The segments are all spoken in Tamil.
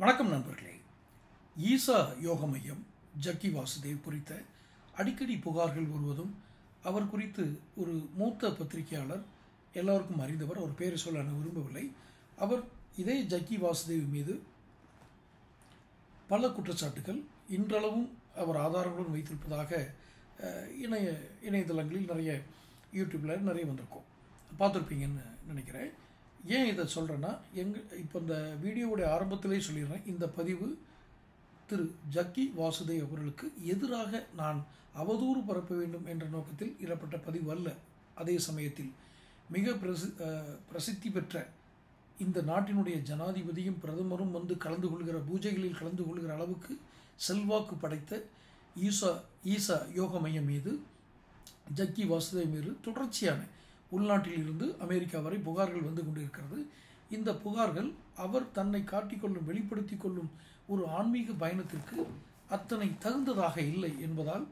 வணக்கம் நண்பர்களே. ஈசா யோக மையம் ஜக்கி வாசுதேவ் குறித்த அடிக்கடி புகார்கள் வருவதும், அவர் குறித்து ஒரு மூத்த பத்திரிகையாளர் எல்லோருக்கும் அறிந்தவர், அவர் பேரை சொல்ல நான் விரும்பவில்லை, அவர் இதே ஜக்கி வாசுதேவ் மீது பல குற்றச்சாட்டுகள் இன்றளவும் அவர் ஆதாரங்களுடன் வைத்திருப்பதாக இணையதளங்களில் நிறைய யூடியூப்பில் நிறைய வந்திருக்கும், பார்த்துருப்பீங்கன்னு நினைக்கிறேன். ஏன் இதை சொல்கிறேன்னா, இப்போ இந்த வீடியோவுடைய ஆரம்பத்திலே சொல்லிடுறேன், இந்த பதிவு திரு ஜக்கி வாசுதேவ் அவர்களுக்கு எதிராக நான் அவதூறு பரப்ப வேண்டும் என்ற நோக்கத்தில் இடப்பட்ட பதிவு அல்ல. அதே சமயத்தில் மிக பிரசித்தி பெற்ற இந்த நாட்டினுடைய ஜனாதிபதியும் பிரதமரும் வந்து கலந்து கொள்கிற பூஜைகளில் கலந்து கொள்கிற அளவுக்கு செல்வாக்கு படைத்த ஈசா யோக மையம் மீது ஜக்கி வாசுதேவ் மீது தொடர்ச்சியான உள்நாட்டில் இருந்து அமெரிக்கா வரை புகார்கள் வந்து கொண்டிருக்கிறது. இந்த புகார்கள் அவர் தன்னை காட்டிக்கொள்ளும், வெளிப்படுத்தி கொள்ளும் ஒரு ஆன்மீக பயணத்திற்கு அத்தனை தகுந்ததாக இல்லை என்பதால்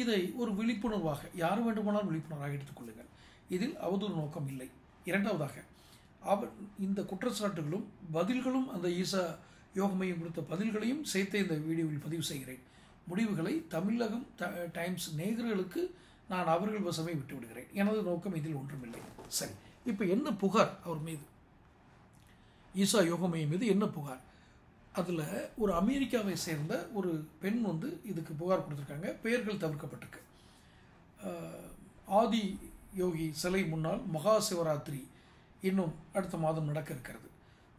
இதை ஒரு விழிப்புணர்வாக, யார் வேண்டுமானாலும் விழிப்புணர்வாக எடுத்துக்கொள்ளுங்கள். இதில் அவதூறு நோக்கம் இல்லை. இரண்டாவதாக, அவர் இந்த குற்றச்சாட்டுகளும் பதில்களும், அந்த ஈசா யோக மையம் கொடுத்த பதில்களையும் சேர்த்து இந்த வீடியோவில் பதிவு செய்கிறேன். முடிவுகளை தமிழகம் டைம்ஸ் நேயர்களுக்கு நான் அவர்கள் வசமே விட்டு விடுகிறேன். எனது நோக்கம் இதில் ஒன்றுமில்லை. சரி, இப்போ என்ன புகார் அவர் மீது, ஈசா யோக மையம் மீது என்ன புகார்? அதில் ஒரு அமெரிக்காவை சேர்ந்த ஒரு பெண் வந்து இதுக்கு புகார் கொடுத்துருக்காங்க. பெயர்கள் தவிர்க்கப்பட்டிருக்கு. ஆதி யோகி சிலை முன்னால் மகா சிவராத்திரி இன்னும் அடுத்த மாதம் நடக்க இருக்கிறது.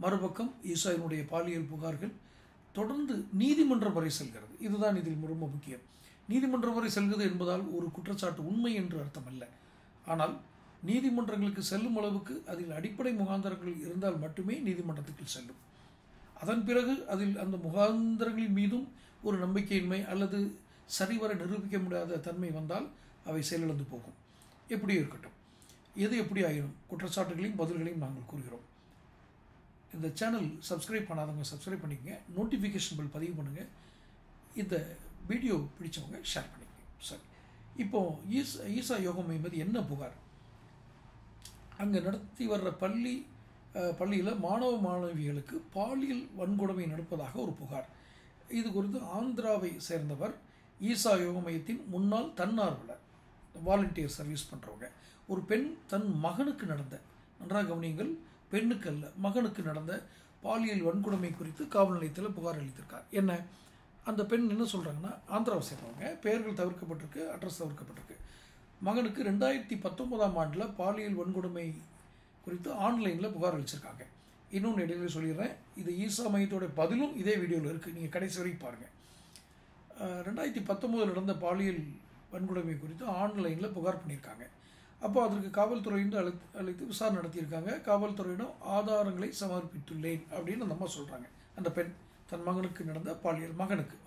மறுபக்கம் ஈசாவினுடைய பாலியல் புகார்கள் தொடர்ந்து நீதிமன்றம் வரை செல்கிறது. இதுதான் இதில் ரொம்ப முக்கியம். நீதிமன்றம் வரை செல்கிறது என்பதால் ஒரு குற்றச்சாட்டு உண்மை என்று அர்த்தம் அல்ல. ஆனால் நீதிமன்றங்களுக்கு செல்லும் அளவுக்கு அதில் அடிப்படை முகாந்தரங்கள் இருந்தால் மட்டுமே நீதிமன்றத்துக்கு செல்லும். அதன் பிறகு அதில் அந்த முகாந்தரங்களின் மீதும் ஒரு நம்பிக்கையின்மை அல்லது சரிவர நிரூபிக்க முடியாத தன்மை வந்தால் அவை செயலிழந்து போகும். எப்படியோ இருக்கட்டும், எது எப்படி ஆயினும் குற்றச்சாட்டுகளையும் பதில்களையும் நாங்கள் கூறுகிறோம். இந்த சேனல் சப்ஸ்கிரைப் பண்ணாதவங்க சப்ஸ்கிரைப் பண்ணிக்கங்க, நோட்டிஃபிகேஷன் பில் பதிவு பண்ணுங்கள், இந்த வீடியோ பிடிச்சவங்க ஷேர் பண்ணிக்கங்க. சரி, இப்போது ஈசா யோக மையம் மீது என்ன புகார்? அங்கே நடத்தி வர்ற பள்ளியில் மாணவ மாணவிகளுக்கு பாலியல் வன்கொடுமை நடப்பதாக ஒரு புகார். இது குறித்து ஆந்திராவை சேர்ந்தவர், ஈசா யோக மையத்தின் முன்னாள் தன்னார்வலர், வாலண்டியர் சர்வீஸ் பண்ணுறவங்க, ஒரு பெண் தன் மகனுக்கு நடந்த, நன்றாக கவனியுங்கள், பெண்ணுக்கு அல்ல மகனுக்கு நடந்த பாலியல் வன்கொடுமை குறித்து காவல் நிலையத்தில் புகார் அளித்திருக்கார். என்ன அந்த பெண் என்ன சொல்கிறாங்கன்னா, ஆந்திராவை சேர்ந்தவங்க, பெயர்கள் தவிர்க்கப்பட்டிருக்கு, அட்ரஸ் தவிர்க்கப்பட்டிருக்கு. மகனுக்கு 2019ஆம் ஆண்டில் பாலியல் வன்கொடுமை குறித்து ஆன்லைனில் புகார் அளிச்சிருக்காங்க. இன்னொன்று இடையில சொல்லிடுறேன், இது ஈசா மையத்தோட பதிலும் இதே வீடியோவில் இருக்குது, நீங்கள் கடைசி வரைக்கும் பாருங்கள். 2019 நடந்த பாலியல் வன்கொடுமை குறித்து ஆன்லைனில் புகார் பண்ணியிருக்காங்க. அப்போ அதற்கு காவல்துறையினர் அழைத்து விசாரணை நடத்தியிருக்காங்க. காவல்துறையிடம் ஆதாரங்களை சமர்ப்பித்துள்ளேன் அப்படின்னு அந்த அம்மா சொல்கிறாங்க. அந்த பெண் தன் மகனுக்கு நடந்த பாலியல்,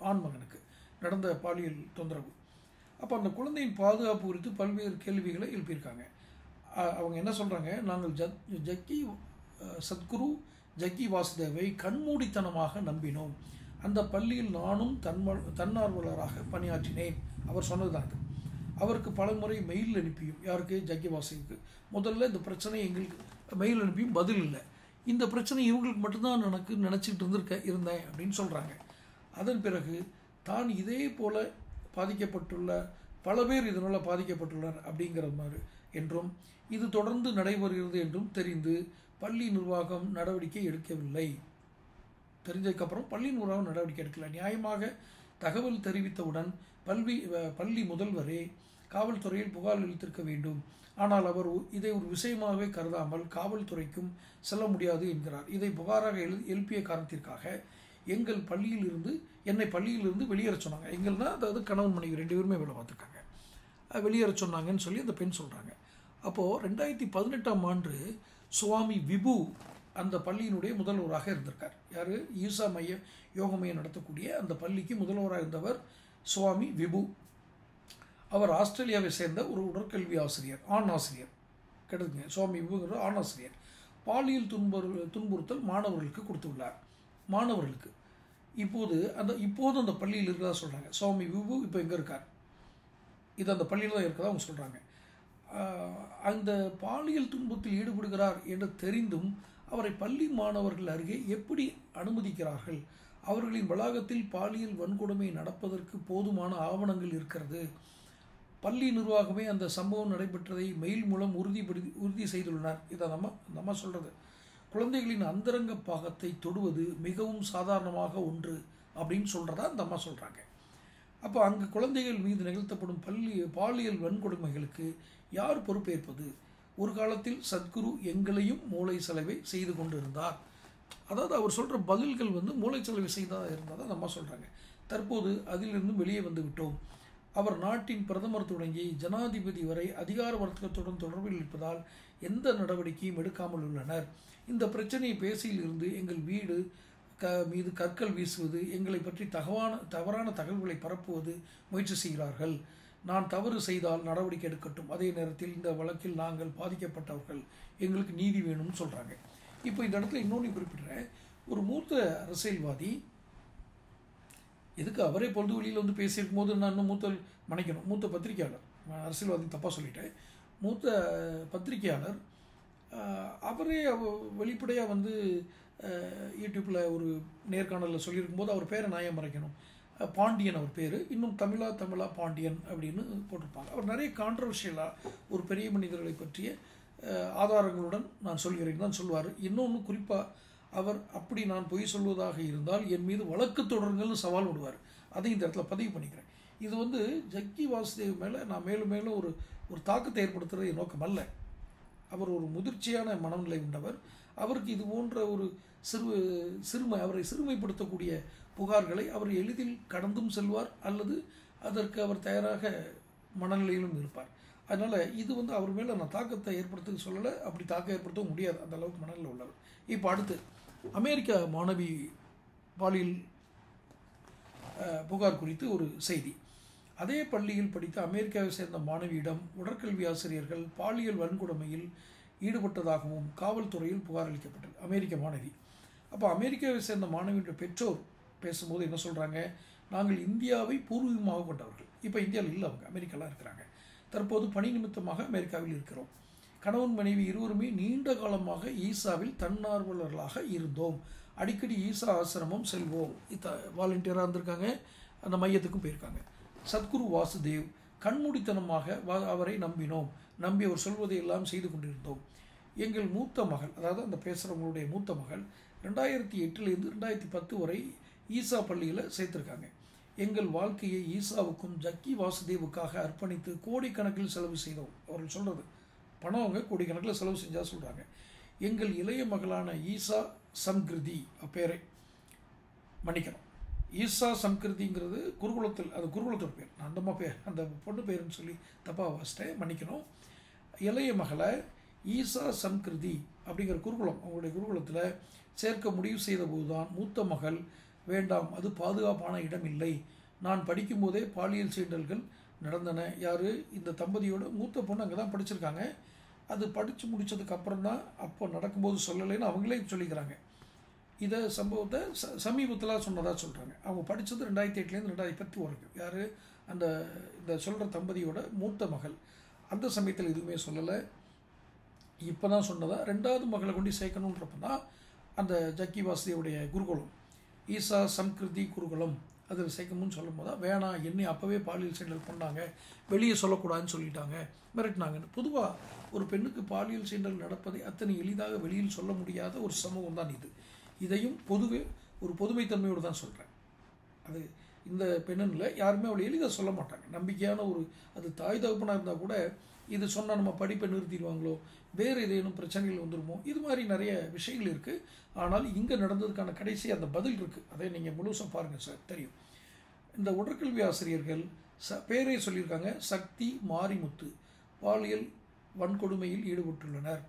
ஆண் மகனுக்கு நடந்த பாலியல் தொந்தரவு, அப்போ அந்த குழந்தையின் பாதுகாப்பு குறித்து பல்வேறு கேள்விகளை எழுப்பியிருக்காங்க. அவங்க என்ன சொல்கிறாங்க, நாங்கள் சத்குரு ஜக்கி வாசுதேவை கண்மூடித்தனமாக நம்பினோம். அந்த பள்ளியில் நானும் தன்னார்வலராக பணியாற்றினேன். அவர் சொன்னதுதான் அது. அவருக்கு பல முறை மெயில் அனுப்பியும், யாருக்கு, ஜக்கி வாசுதேவுக்கு, முதல்ல இந்த பிரச்சனை எங்களுக்கு மெயில் அனுப்பியும் பதில் இல்லை. இந்த பிரச்சனை இவங்களுக்கு மட்டும்தான் எனக்கு நினச்சிக்கிட்டு இருந்தேன் அப்படின்னு சொல்கிறாங்க. அதன் பிறகு தான் இதே போல் பாதிக்கப்பட்டுள்ள பல பேர் இதனால் பாதிக்கப்பட்டுள்ளனர் அப்படிங்கிற மாதிரி என்றும், இது தொடர்ந்து நடைபெறுகிறது என்றும் தெரிந்து பள்ளி நிர்வாகம் நடவடிக்கை எடுக்கவில்லை. தெரிஞ்சதுக்கப்புறம் பள்ளி நிர்வாகம் நடவடிக்கை எடுக்கல. நியாயமாக தகவல் தெரிவித்தவுடன் பள்ளி முதல்வரே காவல்துறையில் புகார் அளித்திருக்க வேண்டும். ஆனால் அவர் இதை ஒரு விஷயமாகவே கருதாமல் காவல்துறைக்கும் செல்ல முடியாது என்கிறார். இதை புகாராக எழுப்பிய காரணத்திற்காக என்னை பள்ளியிலிருந்து வெளியேற சொன்னாங்க. எங்கள்னா அதாவது கணவன் மனைவி 2 பேருமே வேலை பார்த்துருக்காங்க, வெளியேற சொன்னாங்கன்னு சொல்லி அந்த பெண் சொல்கிறாங்க. அப்போது 2018ஆம் ஆண்டு சுவாமி விபு அந்த பள்ளியினுடைய முதல்வராக இருந்திருக்கார். யார்? ஈசா யோக மையம் நடத்தக்கூடிய அந்த பள்ளிக்கு முதல்வராக இருந்தவர் சுவாமி விபு. அவர் ஆஸ்திரேலியாவை சேர்ந்த ஒரு உடற்கல்வி ஆசிரியர், ஆண் ஆசிரியர். கிடைக்குங்க, சுவாமி விபுங்கிற ஆண் ஆசிரியர். பாலியல் துன்புறுத்தல் மாணவர்களுக்கு கொடுத்துள்ளார். மாணவர்களுக்கு இப்போது அந்த பள்ளியில் இருக்கிறதா சொல்கிறாங்க. சுவாமி விபு இப்போ எங்கே இருக்கார்? இது அந்த பள்ளியில் தான் இருக்கிறதா அவங்க சொல்கிறாங்க. அந்த பாலியல் துன்பத்தில் ஈடுபடுகிறார் என்று தெரிந்தும் அவரை பள்ளி மாணவர்கள் அருகே எப்படி அனுமதிக்கிறார்கள்? அவர்களின் வளாகத்தில் பாலியல் வன்கொடுமை நடப்பதற்கு போதுமான ஆவணங்கள் இருக்கிறது. பள்ளி நிர்வாகமே அந்த சம்பவம் நடைபெற்றதை மெயில் மூலம் உறுதி செய்துள்ளனர். இதை நம்ம சொல்கிறது. குழந்தைகளின் அந்தரங்க பாகத்தை தொடுவது மிகவும் சாதாரணமாக ஒன்று அப்படின்னு சொல்கிறதா அந்த அம்மா சொல்கிறாங்க. அப்போ அங்கு குழந்தைகள் மீது நிகழ்த்தப்படும் பாலியல் வன்கொடுமைகளுக்கு யார் பொறுப்பேற்பது? ஒரு காலத்தில் சத்குரு எங்களையும் மூளை செலவை செய்து கொண்டு இருந்தார். அதாவது அவர் சொல்கிற பதில்கள் மூளை செலவை செய்ததாக இருந்ததாக நம்ம சொல்கிறாங்க. தற்போது அதிலிருந்து வெளியே வந்து விட்டோம். அவர் நாட்டின் பிரதமர் தொடங்கி ஜனாதிபதி வரை அதிகார வர்க்கத்துடன் தொடர்பில் இருப்பதால் எந்த நடவடிக்கையும் எடுக்காமல் உள்ளனர். இந்த பிரச்சனையை பேசியில் இருந்து எங்கள் வீடு மீது கற்கள் வீசுவது, எங்களை பற்றி தவறான தகவல்களை பரப்புவது முயற்சி செய்கிறார்கள். நான் தவறு செய்தால் நடவடிக்கை எடுக்கட்டும். அதே நேரத்தில் இந்த வழக்கில் நாங்கள் பாதிக்கப்பட்டவர்கள், எங்களுக்கு நீதி வேணும்னு சொல்கிறாங்க. இப்போ இந்த இடத்துல இன்னொன்று குறிப்பிடுறேன். ஒரு மூத்த அரசியல்வாதி, எதுக்கு அவரே பொழுது வெளியில் பேசியிருக்கும் போது நான் இன்னும் மூத்த பத்திரிகையாளர், அரசியல்வாதி தப்பாக சொல்லிட்டேன், மூத்த பத்திரிகையாளர் அவரே வெளிப்படையாக யூடியூப்பில் ஒரு நேர்காணலில் சொல்லியிருக்கும் போது அவர் பேரை நான் ஏன் மறைக்கணும்? பாண்டியன் அவர் பேர், இன்னும் தமிழா பாண்டியன் அப்படின்னு போட்டிருப்பாங்க. அவர் நிறைய கான்ட்ரவர்ஷியலாக ஒரு பெரிய மனிதர்களை பற்றிய ஆதாரங்களுடன் நான் சொல்கிறேன் தான் சொல்வார். இன்னொன்று குறிப்பாக அவர் அப்படி நான் பொய் சொல்வதாக இருந்தால் என் மீது வழக்கு தொடருங்கள்னு சவால் விடுவார். அதையும் இந்த இடத்துல பதிவு பண்ணிக்கிறேன். இது ஜக்கி வாசுதேவ் மேலே நான் மேலும் மேலும் ஒரு தாக்கத்தை ஏற்படுத்துறது நோக்கம் அல்ல. அவர் ஒரு முதிர்ச்சியான மனநிலை உண்டவர். அவருக்கு இது போன்ற ஒரு அவரை சிறுமைப்படுத்தக்கூடிய புகார்களை அவர் எளிதில் கடந்தும் செல்வார், அல்லது அதற்கு அவர் தயாராக மனநிலையிலும் இருப்பார். அதனால் இது அவர் மேலே நான் தாக்கத்தை ஏற்படுத்த சொல்லலை, அப்படி தாக்கம் ஏற்படுத்தவும் முடியாது, அந்த அளவுக்கு மனநிலை உள்ளவர். இப்போ அடுத்து அமெரிக்கா மாணவி பாலியல் புகார் குறித்து ஒரு செய்தி. அதே பள்ளியில் படித்த அமெரிக்காவை சேர்ந்த மாணவியிடம் உடற்கல்வி ஆசிரியர்கள் பாலியல் வன்கொடுமையில் ஈடுபட்டதாகவும் காவல்துறையில் புகார் அளிக்கப்பட்டது. அமெரிக்க மாணவி. அப்போ அமெரிக்காவை சேர்ந்த மாணவியுடைய பெற்றோர் பேசும்போது என்ன சொல்கிறாங்க? நாங்கள் இந்தியாவை பூர்வீகமாக கொண்டவர்கள். இப்போ இந்தியாவில் இல்லை, அவங்க அமெரிக்காவில் இருக்கிறாங்க. தற்போது பணி நிமித்தமாக அமெரிக்காவில் இருக்கிறோம். கணவன் மனைவி இருவருமே நீண்ட காலமாக ஈசாவில் தன்னார்வலர்களாக இருந்தோம். அடிக்கடி ஈசா ஆசிரமம் செல்வோம். வாலண்டியராக இருந்திருக்காங்க, அந்த மையத்துக்கும் போயிருக்காங்க. சத்குரு வாசுதேவ் கண்மூடித்தனமாக அவரை நம்பினோம். நம்பி அவர் சொல்வதை எல்லாம் செய்து கொண்டிருந்தோம். எங்கள் மூத்த மகள், அதாவது அந்த பேசுகிறவங்களுடைய மூத்த மகள் 2008 2010 வரை ஈசா பள்ளியில் சேர்த்துருக்காங்க. எங்கள் வாழ்க்கையை ஈசாவுக்கும் ஜக்கி வாசுதேவுக்காக அர்ப்பணித்து கோடிக்கணக்கில் செலவு செய்தோம். அவர்கள் சொல்கிறது பணம் அவங்க கோடிக்கணக்கில் செலவு செஞ்சால் சொல்கிறாங்க. எங்கள் இளைய மகளான ஈசா சம்கிருதி பேரை மன்னிக்கணும். ஈசா சம்கிருதிங்கிறது குருகுலத்தில், அது குருகுலத்தோட பேர். நான் அந்த பொண்ணு பேருன்னு சொல்லி தப்பாக வாசிட்டேன், மன்னிக்கணும். இளைய மகளை ஈசா சம்கிருதி அப்படிங்கிற குருகுலம், அவங்களுடைய குருகுலத்தில் சேர்க்க முடிவு செய்த போது தான் மூத்த மகள் வேண்டாம், அது பாதுகாப்பான இடம் இல்லை, நான் படிக்கும்போதே பாலியல் சீண்டல்கள் நடந்தன. யார்? இந்த தம்பதியோட மூத்த பொண்ணு அங்கே தான் படிச்சிருக்காங்க. அது படித்து முடித்ததுக்கு அப்புறம் தான், அப்போ நடக்கும்போது சொல்லலைன்னு அவங்களே சொல்லிக்கிறாங்க. இதை சம்பவத்தை சமீபத்தில் சொன்னதாக சொல்கிறாங்க. அவங்க படித்தது 2008 2010 வரைக்கும். யார்? இந்த சொல்கிற தம்பதியோட மூத்த மகள். அந்த சமயத்தில் எதுவுமே சொல்லலை. இப்போ தான் சொன்னதா 2வது மகளை கொண்டு சேர்க்கணுன்றப்ப தான் அந்த ஜக்கி வாசுதேவுடைய குருகுலம், ஈசா சம்கிருதி குருகுலம், அதில் சேர்க்கணும்னு சொல்லும் போது தான் வேணாம், என்னை அப்போவே பாலியல் சீண்டல் பண்ணாங்க, வெளியே சொல்லக்கூடாதுன்னு சொல்லிட்டாங்க, மிரட்டினாங்கன்னு. பொதுவாக ஒரு பெண்ணுக்கு பாலியல் சீண்டல் நடப்பதை அத்தனை எளிதாக வெளியில் சொல்ல முடியாத ஒரு சமூகம் தான் இது. இதையும் ஒரு பொதுமைத்தன்மையோடு தான் சொல்கிறேன். அது இந்த பெண்ணில் யாருமே அவளை எளிதாக சொல்ல மாட்டாங்க. நம்பிக்கையான அது தாய் தகப்பனாக இருந்தால் கூட இது சொன்னால் நம்ம படிப்பை நிறுத்திடுவாங்களோ, வேறு ஏதேனும் பிரச்சனைகள் வந்துடுமோ, இது மாதிரி நிறைய விஷயங்கள் இருக்குது. ஆனால் இங்கே நடந்ததுக்கான கடைசி அந்த பதில் இருக்குது. அதை நீங்கள் முழுசாக பாருங்கள் சார், தெரியும். இந்த உடற்கல்வி ஆசிரியர்கள் பேரே சொல்லியிருக்காங்க, சக்தி மாரிமுத்து பாலியல் வன்கொடுமையில் ஈடுபட்டுள்ளனர்.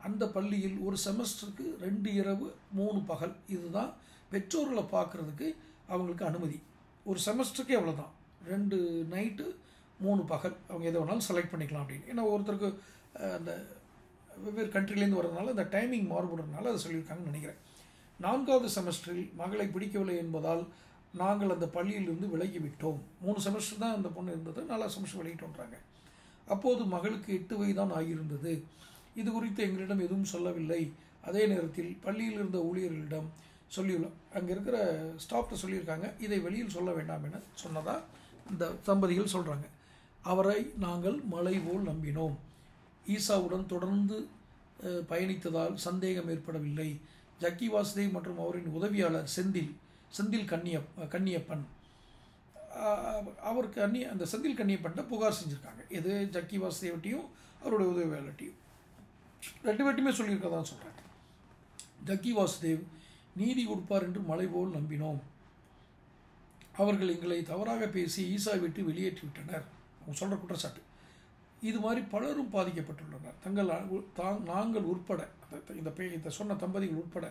அந்த பள்ளியில் ஒரு செமஸ்டருக்கு 2 இரவு 3 பகல், இதுதான் பெற்றோர்களை பார்க்குறதுக்கு அவங்களுக்கு அனுமதி. ஒரு செமஸ்டருக்கே அவ்வளோதான், 2 நைட்டு 3 பகல், அவங்க எதை வேணாலும் செலக்ட் பண்ணிக்கலாம் அப்படின்னு. ஏன்னா ஒருத்தருக்கு அந்த வெவ்வேறு கண்ட்ரிலேருந்து வர்றதுனால அந்த டைமிங் மாறுபடுறதுனால அதை சொல்லியிருக்காங்கன்னு நினைக்கிறேன். 4வது செமஸ்டரில் மகளை பிடிக்கவில்லை என்பதால் நாங்கள் அந்த பள்ளியிலிருந்து விலகிவிட்டோம். 3 செமஸ்டர் தான் அந்த பொண்ணு இருந்தது, 4வது செமஸ்டர் விலகிட்டோன்றாங்க. அப்போது மகளுக்கு 8 வயது தான் ஆகியிருந்தது. இது குறித்து எங்களிடம் எதுவும் சொல்லவில்லை. அதே நேரத்தில் பள்ளியில் இருந்த ஊழியர்களிடம் சொல்லியுள்ள அங்கே இருக்கிற ஸ்டாஃப்ட்ட சொல்லியிருக்காங்க, இதை வெளியில் சொல்ல வேண்டாம் என சொன்னதாக இந்த தம்பதிகள் சொல்கிறாங்க. அவரை நாங்கள் மலை போல் நம்பினோம். ஈசாவுடன் தொடர்ந்து பயணித்ததால் சந்தேகம் ஏற்படவில்லை. ஜக்கி வாசுதேவ் மற்றும் அவரின் உதவியாளர் செந்தில் கன்னியப்பன் அவருக்கு அந்த செந்தில் கன்னியப்பன்ட்ட புகார் செஞ்சுருக்காங்க. எது ஜக்கி வாசுதேவட்டையும் அவருடைய உதவியாளர்ட்டையும் 2 பேர்ட்டுமே சொல்லியிருக்கதான் சொல்கிறாங்க. ஜக்கி வாசுதேவ் நீதி கொடுப்பார் என்று மலை போல் நம்பினோம். அவர்கள் எங்களை தவறாக பேசி ஈசா விட்டு வெளியேற்றிவிட்டனர். அவங்க சொல்கிற குற்றச்சாட்டு. இது மாதிரி பலரும் பாதிக்கப்பட்டுள்ளனர். நாங்கள் உட்பட இந்த சொன்ன தம்பதிகள் உட்பட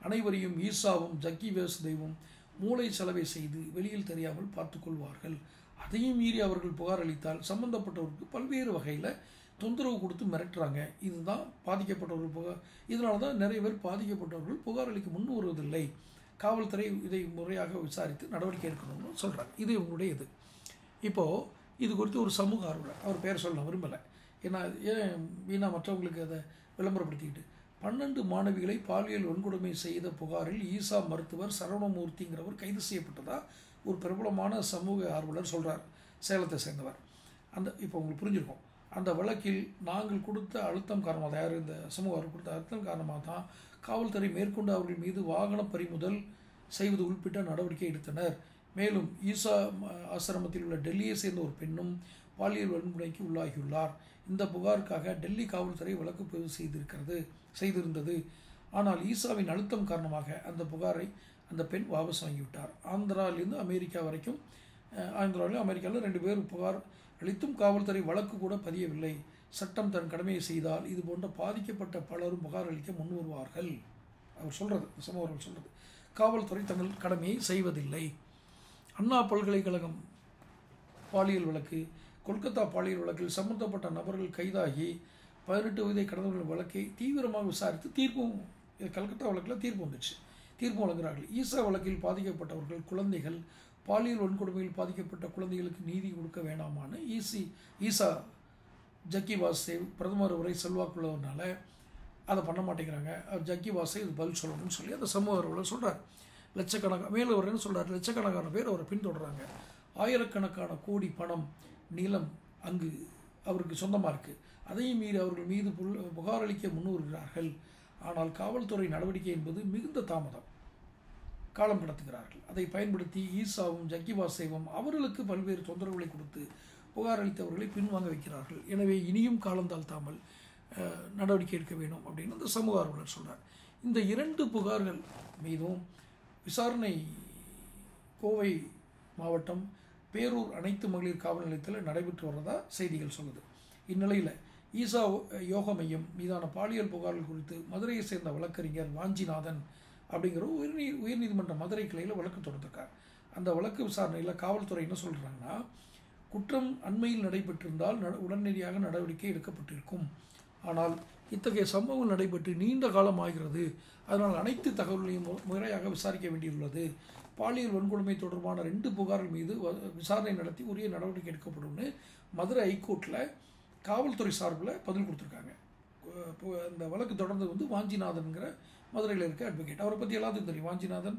அனைவரையும் ஈசாவும் ஜக்கி வாசுதேவும் மூளை செலவை செய்து வெளியில் தெரியாமல் பார்த்து கொள்வார்கள். அதையும் மீறி அவர்கள் புகார் அளித்தால் சம்பந்தப்பட்டவருக்கு பல்வேறு வகையில் தொந்தரவு கொடுத்து மிரட்டுறாங்க. இதுதான் பாதிக்கப்பட்டவர்கள் இதனால தான் நிறைய பேர் பாதிக்கப்பட்டவர்கள் புகார் அளிக்க முன் வருவதில்லை. காவல்துறை இதை முறையாக விசாரித்து நடவடிக்கை எடுக்கணும்னு சொல்கிறாங்க. இது இவங்களுடைய இது. இப்போது இது குறித்து ஒரு சமூக ஆர்வலர், அவர் பேர் சொல்ல விரும்பலை, ஏன்னா ஏன் வீணா மற்றவங்களுக்கு அதை விளம்பரப்படுத்திக்கிட்டு 12 மாணவிகளை பாலியல் வன்கொடுமை செய்த புகாரில் ஈசா மருத்துவர் சரவணமூர்த்திங்கிறவர் கைது செய்யப்பட்டதா ஒரு பிரபலமான சமூக ஆர்வலர் சொல்கிறார், சேலத்தை சேர்ந்தவர். இப்போ உங்களுக்கு புரிஞ்சிருக்கும், அந்த வழக்கில் நாங்கள் கொடுத்த அழுத்தம் காரணமாக யார் இந்த சமூக ஆர்வலர் கொடுத்த அழுத்தம் காரணமாக தான் காவல்துறை மேற்கொண்டு அவர்கள் மீது வாகன பறிமுதல் செய்வது உள்பட்ட நடவடிக்கை எடுத்தனர். மேலும் ஈசா ஆசிரமத்தில் உள்ள டெல்லியை சேர்ந்த ஒரு பெண்ணும் பாலியல் வன்முறைக்கு உள்ளாகியுள்ளார். இந்த புகாருக்காக டெல்லி காவல்துறை வழக்கு பதிவு செய்திருந்தது. ஆனால் ஈசாவின் அழுத்தம் காரணமாக அந்த புகாரை அந்த பெண் வாபஸ் வாங்கிவிட்டார். ஆந்திராவிலிருந்து அமெரிக்கா வரைக்கும் அமெரிக்காவில் 2 பேர் புகார் அளித்தும் காவல்துறை வழக்கு கூட பதியவில்லை. சட்டம் தன் கடமையை செய்தால் இது போன்ற பாதிக்கப்பட்ட பலரும் புகார் அளிக்க முன் வருவார்கள். அவர் சொல்கிறது, சமூகர்கள் சொல்கிறது, காவல்துறை தங்கள் கடமையை செய்வதில்லை. அண்ணா பல்கலைக்கழகம் பாலியல் வழக்கு, கொல்கத்தா பாலியல் வழக்கில் சம்பந்தப்பட்ட நபர்கள் கைதாகி 18 வயதை கடந்தவர்கள் வழக்கை தீவிரமாக விசாரித்து தீர்ப்பும் கல்கத்தா வழக்கில் தீர்ப்பு வந்துச்சு. தீர்ப்பு வழங்குகிறார்கள். ஈசா வழக்கில் பாதிக்கப்பட்டவர்கள் குழந்தைகள், பாலியல் வன்கொடுமையில் பாதிக்கப்பட்ட குழந்தைகளுக்கு நீதி கொடுக்க வேண்டாமான்னு ஈசா ஜக்கி வாசுதேவ் பிரதமர் வரை செல்வாக்குள்ளதுனால அதை பண்ண மாட்டேங்கிறாங்க. ஜக்கி வாசுதேவ் இது பதில் சொல்லணும்னு சொல்லி அந்த சமூக ஆர்வலர் சொல்கிறார். மேலும் அவர் என்ன சொல்கிறார், லட்சக்கணக்கான பேர் அவரை பின்தொடர்றாங்க. ஆயிரக்கணக்கான கோடி பணம் நிலம் அங்கு அவருக்கு சொந்தமாக இருக்குது. அதையும் மீறி அவர்கள் மீது புகார் அளிக்க முன்வருகிறார்கள். ஆனால் காவல்துறை நடவடிக்கை என்பது மிகுந்த தாமதம், காலம் கடத்துகிறார்கள். அதை பயன்படுத்தி ஈசாவும் ஜக்கி வாசுதேவும் அவர்களுக்கு பல்வேறு தொந்தரவுகளை கொடுத்து புகார் அளித்தவர்களை பின்வாங்க வைக்கிறார்கள். எனவே இனியும் காலம் தாழ்த்தாமல் நடவடிக்கை எடுக்க வேணும் அப்படின்னு அந்த சமூக ஆர்வலர் சொல்கிறார். இந்த 2 புகார்கள் மீதும் விசாரணை கோவை மாவட்டம் பேரூர் அனைத்து மகளிர் காவல் நிலையத்தில் நடைபெற்று வர்றதா செய்திகள் சொல்லுது. இந்நிலையில் ஈசா யோக மையம் மீதான பாலியல் புகார்கள் குறித்து மதுரையை சேர்ந்த வழக்கறிஞர் வாஞ்சிநாதன் அப்படிங்கிற உயர்நீதிமன்ற மதுரை கிளையில் வழக்கு தொடர்ந்திருக்கார். அந்த வழக்கு விசாரணையில் காவல்துறை என்ன சொல்கிறாங்கன்னா, குற்றம் அண்மையில் நடைபெற்றிருந்தால் உடனடியாக நடவடிக்கை எடுக்கப்பட்டிருக்கும். ஆனால் இத்தகைய சம்பவங்கள் நடைபெற்று நீண்ட காலம் ஆகிறது. அதனால் அனைத்து தகவல்களையும் முறையாக விசாரிக்க வேண்டியுள்ளது. பாலியல் வன்கொடுமை தொடர்பான 2 புகார்கள் மீது விசாரணை நடத்தி உரிய நடவடிக்கை எடுக்கப்படும்னு மதுரை ஹைகோர்ட்டில் காவல்துறை சார்பில் பதில் கொடுத்துருக்காங்க. இந்த வழக்கு தொடர்ந்து வாஞ்சிநாதன்கிற மதுரையில் இருக்க அட்வொகேட், அவரை பற்றி எல்லாத்துக்கும் தெரியும். வாஞ்சிநாதன்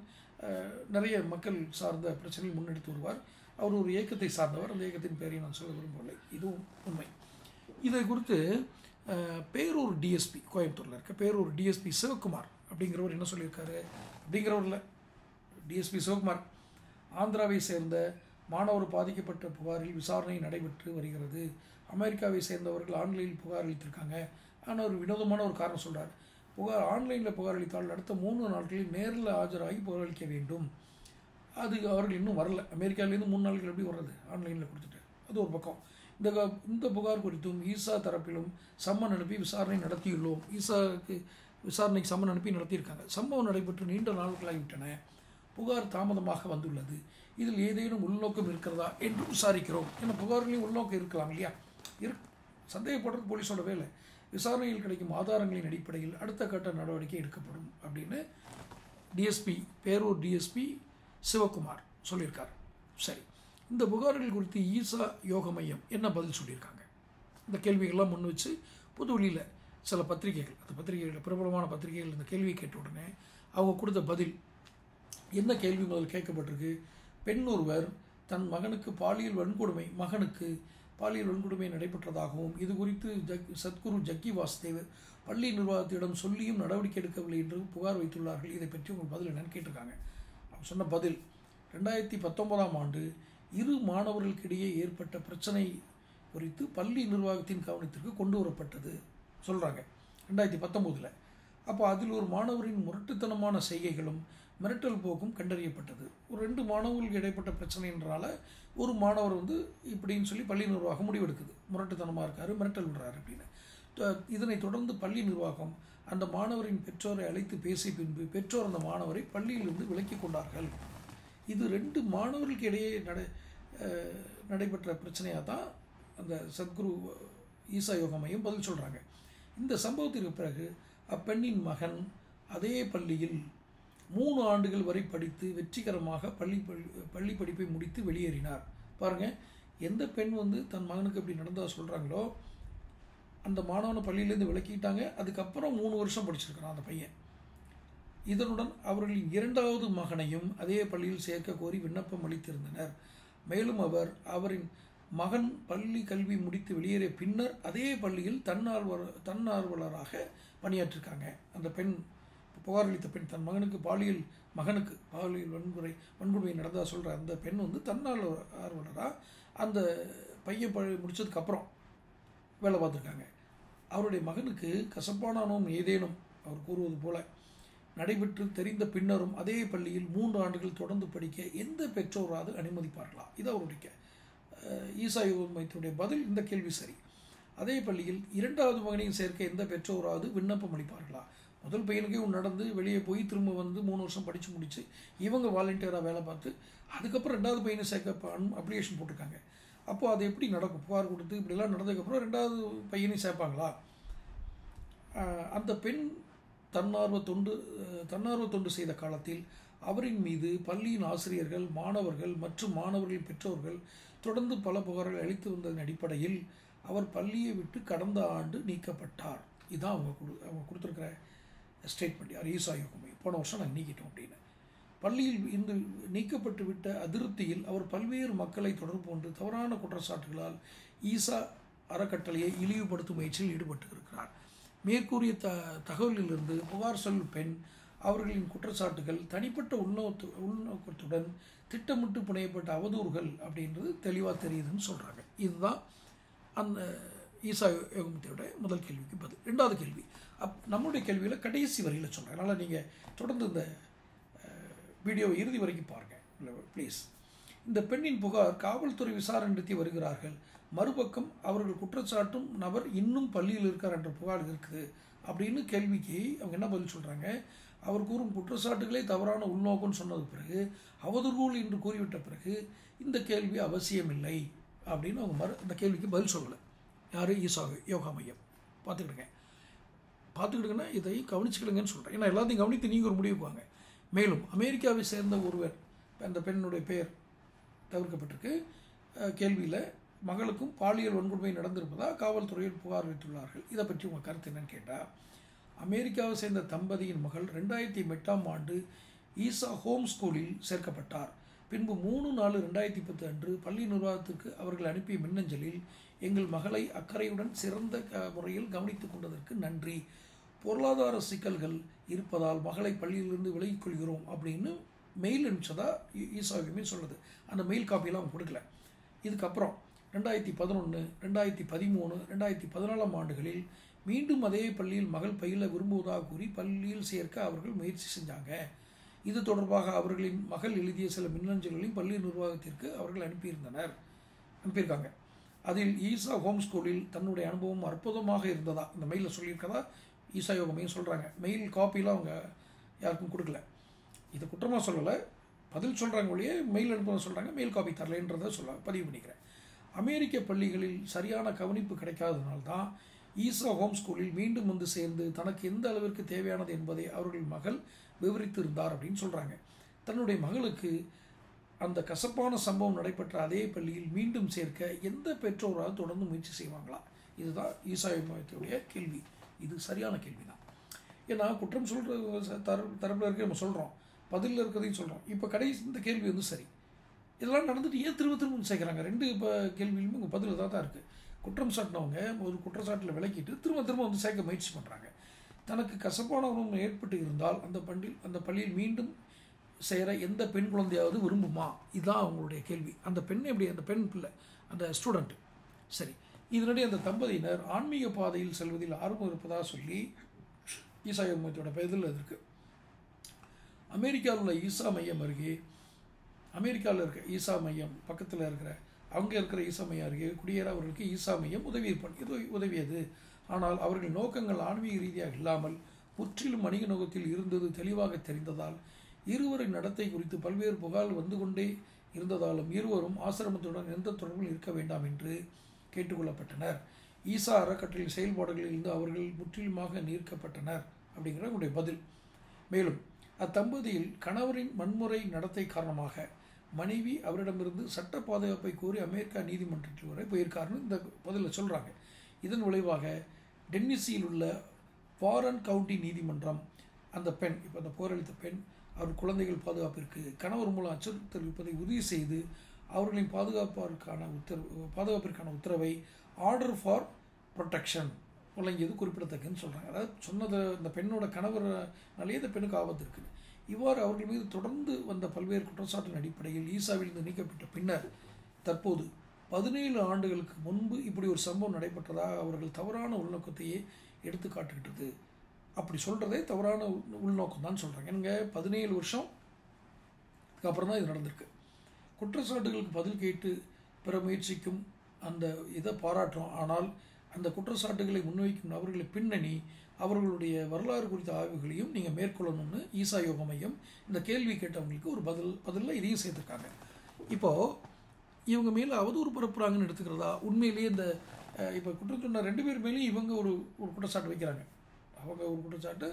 நிறைய மக்கள் சார்ந்த பிரச்சனைகள் முன்னெடுத்து வருவார். அவர் ஒரு இயக்கத்தை சார்ந்தவர். அந்த இயக்கத்தின் பேரை நான் சொல்ல விரும்பவில்லை, இதுவும் உண்மை. இதை குறித்து பேரூர் டிஎஸ்பி, கோயம்புத்தூரில் இருக்க பேரூர் டிஎஸ்பி சிவகுமார் அப்படிங்கிறவர் என்ன சொல்லியிருக்காரு அப்படிங்கிறவரில் டிஎஸ்பி சிவகுமார், ஆந்திராவை சேர்ந்த மாணவர் பாதிக்கப்பட்ட புகாரில் விசாரணை நடைபெற்று வருகிறது. அமெரிக்காவை சேர்ந்தவர்கள் ஆன்லைனில் புகார் அளித்திருக்காங்க. ஆனால் ஒரு வினோதமான ஒரு காரணம் சொல்கிறார். ஆன்லைனில் புகார் அளித்தால் அடுத்த 3 நாட்களில் நேரில் ஆஜராகி புகார் அளிக்க வேண்டும். அது அவர்கள் இன்னும் வரல. அமெரிக்காவிலேருந்து 3 நாட்கள் எப்படி வர்றது, ஆன்லைனில் கொடுத்துட்டு. அது ஒரு பக்கம். இந்த புகார் குறித்தும் ஈசா தரப்பிலும் சம்மன் அனுப்பி விசாரணை நடத்தியுள்ளோம். ஈசாவுக்கு விசாரணைக்கு சம்மன் அனுப்பி நடத்தியிருக்காங்க. சம்பவம் நடைபெற்று நீண்ட நாட்களாகிவிட்டன. புகார் தாமதமாக வந்துள்ளது. இதில் ஏதேனும் உள்நோக்கம் இருக்கிறதா என்று விசாரிக்கிறோம். ஏன்னா புகார்களையும் உள்நோக்கம் இருக்கலாம் இல்லையா, சந்தேகப்படுறது போலீஸோட வேலை. விசாரணையில் கிடைக்கும் ஆதாரங்களின் அடிப்படையில் அடுத்த கட்ட நடவடிக்கை எடுக்கப்படும் அப்படின்னு பேரூர் டிஎஸ்பி சிவகுமார் சொல்லியிருக்கார். சரி, இந்த புகார்கள் குறித்து ஈசா யோக மையம் என்ன பதில் சொல்லியிருக்காங்க? இந்த கேள்விகள்லாம் முன் வச்சு புதுவெளியில் சில பத்திரிகைகள், அந்த பத்திரிகைகள் பிரபலமான பத்திரிகைகள் இந்த கேள்வியை கேட்ட உடனே அவங்க கொடுத்த பதில் என்ன கேள்வி முதல் கேட்கப்பட்டிருக்கு? பெண் ஒருவர் தன் மகனுக்கு பாலியல் வன்கொடுமை நடைபெற்றதாகவும் இது குறித்து சத்குரு ஜக்கி வாசுதேவ் பள்ளி நிர்வாகத்திடம் சொல்லியும் நடவடிக்கை எடுக்கவில்லை என்று புகார் வைத்துள்ளார்கள். இதை பற்றி உங்கள் பதில் என்னன்னு கேட்டிருக்காங்க. அவங்க சொன்ன பதில், 2019ஆம் ஆண்டு இரு மாணவர்களுக்கிடையே ஏற்பட்ட பிரச்சனை குறித்து பள்ளி நிர்வாகத்தின் கவனத்திற்கு கொண்டு வரப்பட்டது சொல்கிறாங்க 2019. அப்போ அதில் ஒரு மாணவரின் முரட்டுத்தனமான செய்கைகளும் மிரட்டல் போக்கும் கண்டறியப்பட்டது. ஒரு 2 மாணவர்களுக்கு இடைப்பட்ட பிரச்சனைன்றனால ஒரு மாணவர் இப்படின்னு சொல்லி பள்ளி நிர்வாகம் முடிவெடுக்குது, முரட்டுத்தனமாக இருக்காரு, மிரட்டல் விடுறாரு அப்படின்னு. இதனைத் தொடர்ந்து பள்ளி நிர்வாகம் அந்த மாணவரின் பெற்றோரை அழைத்து பேசிய பின்பு பெற்றோர் அந்த மாணவரை பள்ளியிலிருந்து விலக்கி கொண்டார்கள். இது 2 மாணவர்களுக்கு இடையே நடைபெற்ற பிரச்சனையாக தான் அந்த சத்குரு ஈசா யோகா மையம் பதில் சொல்கிறாங்க. இந்த சம்பவத்திற்கு பிறகு அப்பெண்ணின் மகன் அதே பள்ளியில் 3 ஆண்டுகள் வரை படித்து வெற்றிகரமாக பள்ளி படிப்பை முடித்து வெளியேறினார். பாருங்கள், எந்த பெண் தன் மகனுக்கு எப்படி நடந்ததாக சொல்கிறாங்களோ அந்த மாணவனை பள்ளியிலேருந்து விலக்கிட்டாங்க. அதுக்கப்புறம் 3 வருஷம் படிச்சிருக்கிறான் அந்த பையன். இதனுடன் அவர்களின் 2வது மகனையும் அதே பள்ளியில் சேர்க்க கோரி விண்ணப்பம் அளித்திருந்தனர். மேலும் அவரின் மகன் பள்ளி கல்வி முடித்து வெளியேறிய பின்னர் அதே பள்ளியில் தன்னார்வலராக பணியாற்றிருக்காங்க. அந்த பெண், புகார் அளித்த பெண், தன் மகனுக்கு பாலியல் வன்கொடுமை நடந்ததாக சொல்கிற அந்த பெண் தன்னார்வலராக அந்த பையன் முடித்ததுக்கப்புறம் வேலை பார்த்துருக்காங்க. அவருடைய மகனுக்கு கசப்பான அனுபவம் ஏதேனும் அவர் கூறுவது போல நடைபெற்று தெரிந்த பின்னரும் அதே பள்ளியில் 3 ஆண்டுகள் தொடர்ந்து படிக்க எந்த பெற்றோராவது அனுமதிப்பார்களா? இது அவருடைய ஈசா யோகா மையத்தினுடைய பதில். இந்த கேள்வி சரி. அதே பள்ளியில் 2வது மகனையும் சேர்க்க எந்த பெற்றோராவது விண்ணப்பம் அளிப்பார்களா? முதல் பையனுக்கே நடந்து வெளியே போய் திரும்ப 3 வருஷம் படித்து முடித்து இவங்க வாலண்டியராக வேலை பார்த்து அதுக்கப்புறம் 2வது பையனை சேர்க்க அப்ளிகேஷன் போட்டிருக்காங்க. அப்போது அது எப்படி நடக்கும்? புகார் கொடுத்து இப்படிலாம் நடந்ததுக்கப்புறம் 2வது பையனையும் சேர்ப்பாங்களா? அந்த பெண் தன்னார்வ தொண்டு செய்த காலத்தில் அவரின் மீது பள்ளியின் ஆசிரியர்கள், மாணவர்கள் மற்றும் மாணவர்களின் பெற்றோர்கள் தொடர்ந்து பல புகார்கள் அளித்து வந்ததன் அடிப்படையில் அவர் பள்ளியை விட்டு கடந்த ஆண்டு நீக்கப்பட்டார். இதுதான் அவங்க கொடுத்துருக்கிற ஸ்டேட்மெண்ட். யார்? ஈசா யோகா மையம். போன வருஷம் நாங்கள் நீக்கிட்டோம் அப்படின்னு. பள்ளியில் இருந்து நீக்கப்பட்டு விட்ட அதிருப்தியில் அவர் பல்வேறு மக்களை தொடர்பு கொண்டு தவறான குற்றச்சாட்டுகளால் ஈசா அறக்கட்டளையை இழிவுபடுத்தும் முயற்சியில் ஈடுபட்டு இருக்கிறார். மேற்கூறிய தகவலிலிருந்து புகார் சொல்லும் பெண் அவர்களின் குற்றச்சாட்டுகள் தனிப்பட்ட உள்நோக்கத்துடன் திட்டமிட்டு புனையப்பட்ட அவதூறுகள் அப்படின்றது தெளிவாக தெரியுதுன்னு சொல்கிறாங்க. இதுதான் அந்த ஈசா யோகமத்தையோட முதல் கேள்விக்கு பதில். 2வது கேள்வி நம்மளுடைய கேள்வியில் கடைசி வரியில் சொல்கிறேன். அதனால் நீங்கள் தொடர்ந்து இந்த வீடியோவை இறுதி வரைக்கும் பாருங்கள் ப்ளீஸ். இந்த பெண்ணின் புகார் காவல்துறை விசாரணை நடத்தி வருகிறார்கள். மறுபக்கம் அவர்கள் குற்றச்சாட்டும் நபர் இன்னும் பள்ளியில் இருக்கார் என்ற புகார் இருக்குது அப்படின்னு கேள்விக்கு அவங்க என்ன பதில் சொல்கிறாங்க? அவர் கூறும் குற்றச்சாட்டுகளே தவறான உள்நோக்கம்னு சொன்னது பிறகு அவதூறுகள் என்று கூறிவிட்ட பிறகு இந்த கேள்வி அவசியமில்லை அப்படின்னு அவங்க இந்த கேள்விக்கு பதில் சொல்லலை. யார்? ஈசா யோகா மையம். பார்த்துக்கிடுங்கன்னா இதை கவனிச்சுக்கிடுங்கன்னு சொல்கிறேன். ஏன்னா எல்லாத்தையும் கவனித்து நீங்கள் ஒரு முடிவுக்கு வாங்க. மேலும் அமெரிக்காவை சேர்ந்த ஒருவர், அந்த பெண்ணுடைய பெயர் தவிர்க்கப்பட்டிருக்கு, கேள்வியில் மகளுக்கும் பாலியல் வன்கொடுமை நடந்திருப்பதாக காவல்துறையில் புகார் வைத்துள்ளார்கள். இதை பற்றி உங்கள் கருத்து என்னன்னு கேட்டால், அமெரிக்காவை சேர்ந்த தம்பதியின் மகள் 2008ஆம் ஆண்டு ஈசா ஹோம் ஸ்கூலில் சேர்க்கப்பட்டார். பின்பு 3/4/2010 அன்று பள்ளி நிர்வாகத்திற்கு அவர்கள் அனுப்பிய மின்னஞ்சலில் எங்கள் மகளை அக்கறையுடன் சிறந்த முறையில் கவனித்துக் கொண்டதற்கு நன்றி. பொருளாதார சிக்கல்கள் இருப்பதால் மகளை பள்ளியிலிருந்து விலகிக் கொள்கிறோம் அப்படின்னு மெயில் அனுப்பிச்சதா ஈசாவுமே சொல்லுது. அந்த மெயில் காப்பியெல்லாம் அவங்க கொடுக்கல. இதுக்கப்புறம் 2011, 2013, 2014ஆம் ஆண்டுகளில் மீண்டும் அதே பள்ளியில் மகள் பயில விரும்புவதாக கூறி பள்ளியில் சேர்க்க அவர்கள் முயற்சி செஞ்சாங்க. இது தொடர்பாக அவர்களின் மகள் எழுதிய சில மின்னஞ்சல்களையும் பள்ளி நிர்வாகத்திற்கு அவர்கள் அனுப்பியிருக்காங்க. அதில் ஈசா ஹோம் ஸ்கூலில் தன்னுடைய அனுபவம் அற்புதமாக இருந்ததா இந்த மெயிலில் சொல்லியிருக்கதா ஈசா யோகமையும் சொல்கிறாங்க. மெயில் காப்பிலாம் அவங்க யாருக்கும் கொடுக்கல. இதை குற்றமாக சொல்லலை, பதில் சொல்கிறாங்க ஒழிய மெயில் அனுப்ப சொல்கிறாங்க, மெயில் காப்பி தரலைன்றதை பதிவு பண்ணிக்கிறேன். அமெரிக்க பள்ளிகளில் சரியான கவனிப்பு கிடைக்காததுனால தான் ஈசா ஹோம் ஸ்கூலில் மீண்டும் சேர்ந்து தனக்கு எந்த அளவிற்கு தேவையானது என்பதை அவர்கள் மகள் விவரித்து இருந்தார் அப்படின்னு சொல்கிறாங்க. தன்னுடைய மகளுக்கு அந்த கசப்பான சம்பவம் நடைபெற்ற அதே பள்ளியில் மீண்டும் சேர்க்க எந்த பெற்றோரால் தொடர்ந்து முயற்சி செய்வாங்களா? இதுதான் ஈசா யோகமயத்துடைய கேள்வி. இது சரியான கேள்வி தான். ஏன்னா குற்றம் சொல்கிற தரப்பில் இருக்க நம்ம சொல்கிறோம், பதிலில் இருக்கிறதையும் சொல்கிறோம். இப்போ கடைசி இந்த கேள்வி வந்து சரி, இதெல்லாம் நடந்துட்டு ஏன் திரும்ப திரும்ப சேர்க்குறாங்க? 2 இப்போ கேள்வியிலுமே உங்கள் பதில் தான் இருக்குது. குற்றம் சாட்டினவங்க ஒரு குற்றச்சாட்டில் விளக்கிட்டு திரும்ப திரும்ப வந்து சேர்க்க முயற்சி பண்ணுறாங்க. தனக்கு கசப்பான உணவு ஏற்பட்டு இருந்தால் அந்த பள்ளியில் மீண்டும் சேர எந்த பெண் குழந்தையாவது விரும்புமா? இதுதான் அவங்களுடைய கேள்வி. அந்த பெண் எப்படி, அந்த பெண் பிள்ளை, அந்த ஸ்டூடெண்ட்டு. சரி, இதனிடையே அந்த தம்பதியினர் ஆன்மீக பாதையில் செல்வதில் ஆர்வம் இருப்பதாக சொல்லி ஈசா யோகமயத்தோட பதில் இருக்குது. அமெரிக்காவில் உள்ள ஈசா மையம் அருகே, அமெரிக்காவில் இருக்க ஈசா மையம் பக்கத்தில் இருக்கிற அங்கே இருக்கிற ஈசா மையம் அருகே குடியேற அவர்களுக்கு ஈசா மையம் உதவியது. ஆனால் அவர்கள் நோக்கங்கள் ஆன்மீக ரீதியாக இல்லாமல் முற்றிலும் வணிக நோக்கத்தில் இருந்தது தெளிவாக தெரிந்ததால் இருவரின் நடத்தை குறித்து பல்வேறு புகார்கள் வந்து கொண்டே இருந்ததாலும் இருவரும் ஆசிரமத்துடன் எந்த தொடர்பில் இருக்க வேண்டாம் என்று கேட்டுக்கொள்ளப்பட்டனர். ஈசா அறக்கட்டளை செயல்பாடுகளில் இருந்து அவர்கள் முற்றிலுமாக நீக்கப்பட்டனர் அப்படிங்கிற உங்களுடைய பதில். மேலும் அத்தம்பதியில் கணவரின் வன்முறை நடத்தை காரணமாக மனைவி அவரிடமிருந்து சட்ட பாதுகாப்பை கோரி அமெரிக்கா நீதிமன்றத்தில் வரை போயிருக்காருன்னு இந்த பதிலில் சொல்கிறாங்க. இதன் விளைவாக டென்னிசியில் உள்ள வாரன் கவுண்டி நீதிமன்றம் அந்த பெண், இப்போ அந்த போரளித்த பெண், அவர் குழந்தைகள் பாதுகாப்பிற்கு கணவர் மூலம் அச்சுறுத்தல் தெரிவிப்பதை உறுதி செய்து அவர்களின் பாதுகாப்பிற்கான உத்தரவை ஆர்டர் ஃபார் ப்ரொடெக்ஷன் வழங்கியது குறிப்பிடத்தக்கன்னு சொல்கிறாங்க. அதாவது சொன்னது இந்த பெண்ணோட கணவர்னாலே இந்த பெண்ணுக்கு ஆபத்து இருக்குது. இவ்வாறு அவர்கள் மீது தொடர்ந்து வந்த பல்வேறு குற்றச்சாட்டின் அடிப்படையில் ஈசாவிலிருந்து நீக்கப்பட்ட பின்னர் தற்போது 17 ஆண்டுகளுக்கு முன்பு இப்படி ஒரு சம்பவம் நடைபெற்றதாக அவர்கள் தவறான உள்நோக்கத்தையே எடுத்து காட்டுகின்றது. அப்படி சொல்கிறதே தவறான உள்நோக்கம் தான் சொல்கிறாங்க. எனக்கு 17 வருஷம் அப்புறம் தான் இது நடந்திருக்கு. குற்றச்சாட்டுகளுக்கு பதில் கேட்டு பெற முயற்சிக்கும் அந்த இதை பாராட்டுறோம். ஆனால் அந்த குற்றச்சாட்டுகளை முன்வைக்கும் நபர்களை பின்னணி, அவர்களுடைய வரலாறு குறித்த ஆய்வுகளையும் நீங்கள் மேற்கொள்ளணும்னு ஈசா யோக மையம் இந்த கேள்வி கேட்டவங்களுக்கு ஒரு பதிலில் இதையும் சேர்த்துருக்காங்க. இப்போது இவங்க மேலே அவதூறு பரப்புகிறாங்கன்னு எடுத்துக்கிறதா? உண்மையிலேயே இந்த இப்போ குற்றம் சொன்ன 2 பேர் மேலேயும் இவங்க ஒரு குற்றச்சாட்டு வைக்கிறாங்க. அவங்க ஒரு குற்றச்சாட்டு,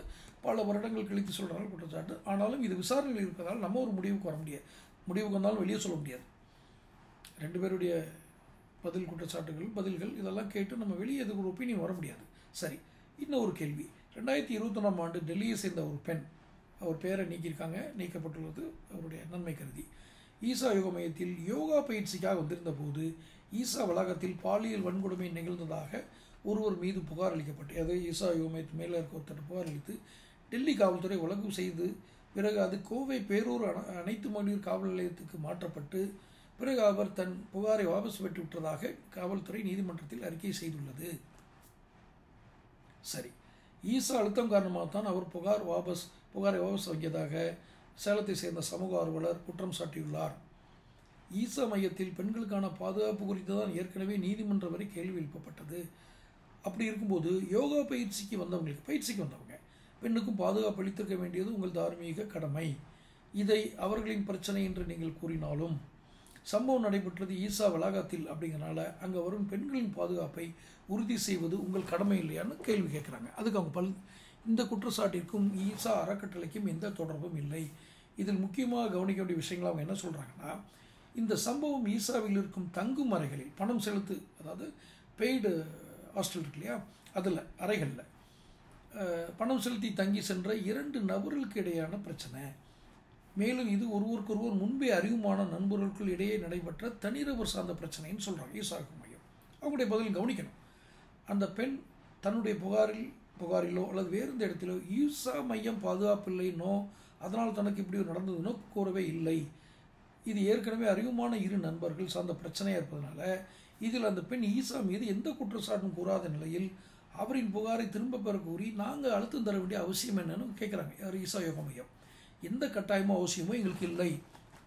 பல வருடங்கள் கழித்து சொல்கிறாங்க குற்றச்சாட்டு. ஆனாலும் இது விசாரணையில் இருக்கிறதால நம்ம ஒரு முடிவுக்கு வர முடியாது. முடிவுக்கு வந்தாலும் வெளியே சொல்ல முடியாது. 2 பேருடைய பதில்கள் இதெல்லாம் கேட்டு நம்ம வெளியே எதுக்கு ஒரு ஒப்பீனியன் வர முடியாது. சரி, இன்னும் ஒரு கேள்வி. 2021ஆம் ஆண்டு டெல்லியை சேர்ந்த ஒரு பெண், அவர் பேரை நீக்கப்பட்டுள்ளது அவருடைய நன்மை கருதி. ஈசா யோக மையத்தில் யோகா பயிற்சிக்காக வந்திருந்த போது ஈசா வளாகத்தில் பாலியல் வன்கொடுமை நிகழ்ந்ததாக ஒருவர் மீது புகார் அளிக்கப்பட்டு, அது ஈசா யோக மையத்து மேலே இருக்க ஒருத்தர் புகார் அளித்து டெல்லி காவல்துறை வழக்கு செய்து பிறகு அது கோவை பேரூர் அனைத்து மகளிர் காவல் நிலையத்துக்கு மாற்றப்பட்டு பிறகு அவர் தன் புகாரை வாபஸ் பெற்று விட்டதாக காவல்துறை நீதிமன்றத்தில் அறிக்கை செய்துள்ளது. சரி, ஈசா அழுத்தம் காரணமாகத்தான் அவர் புகாரை வாபஸ் வாங்கியதாக சேலத்தை சேர்ந்த சமூக ஆர்வலர் குற்றம் சாட்டியுள்ளார். ஈசா மையத்தில் பெண்களுக்கான பாதுகாப்பு குறித்து தான் ஏற்கனவே நீதிமன்றம் வரை கேள்வி எழுப்பப்பட்டது. அப்படி இருக்கும்போது யோகா பயிற்சிக்கு வந்தவங்க பெண்ணுக்கும் பாதுகாப்பு அளித்திருக்க வேண்டியது உங்கள் தார்மீக கடமை. இதை அவர்களின் பிரச்சனை என்று நீங்கள் கூறினாலும் சம்பவம் நடைபெற்றது ஈசா வளாகத்தில் அப்படிங்கிறனால அங்கே வரும் பெண்களின் பாதுகாப்பை உறுதி செய்வது உங்கள் கடமை இல்லையான்னு கேள்வி கேட்குறாங்க. அதுக்கு அவங்க இந்த குற்றச்சாட்டிற்கும் ஈசா அறக்கட்டளைக்கும் எந்த தொடர்பும் இல்லை. இதில் முக்கியமாக கவனிக்க வேண்டிய விஷயங்கள் அவங்க என்ன சொல்கிறாங்கன்னா, இந்த சம்பவம் ஈசாவில் இருக்கும் தங்கும் அறைகளில் பணம் செலுத்து, அதாவது பெய்டு ஹாஸ்டல் இருக்கு இல்லையா, அதில் அறைகளில் பணம் செலுத்தி தங்கி சென்ற 2 நபர்களுக்கு இடையான பிரச்சனை. மேலும் இது ஒருவருக்கொருவர் முன்பே அறிவுமான நண்பர்களுக்குள் இடையே நடைபெற்ற தனிநபர் சார்ந்த பிரச்சனைன்னு சொல்கிறாங்க ஈசா யோக மையம். அவங்களுடைய பதில் கவனிக்கணும். அந்த பெண் தன்னுடைய புகாரிலோ அல்லது வேறு எந்த இடத்திலோ ஈசா மையம் பாதுகாப்பில்லைனோ அதனால் தனக்கு இப்படி நடந்ததுனோ கூறவே இல்லை. இது ஏற்கனவே அறிவுமான 2 நண்பர்கள் சார்ந்த பிரச்சனையாக இருப்பதனால இதில் அந்த பெண் ஈசா மீது எந்த குற்றச்சாட்டும் கூறாத நிலையில் அவரின் புகாரை திரும்ப பெற கூறி நாங்கள் அழுத்தம் தர வேண்டிய அவசியம் என்னன்னு கேட்குறாங்க. யார்? ஈசா யோக மையம். எந்த கட்டாயமோ அவசியமோ எங்களுக்கு இல்லை,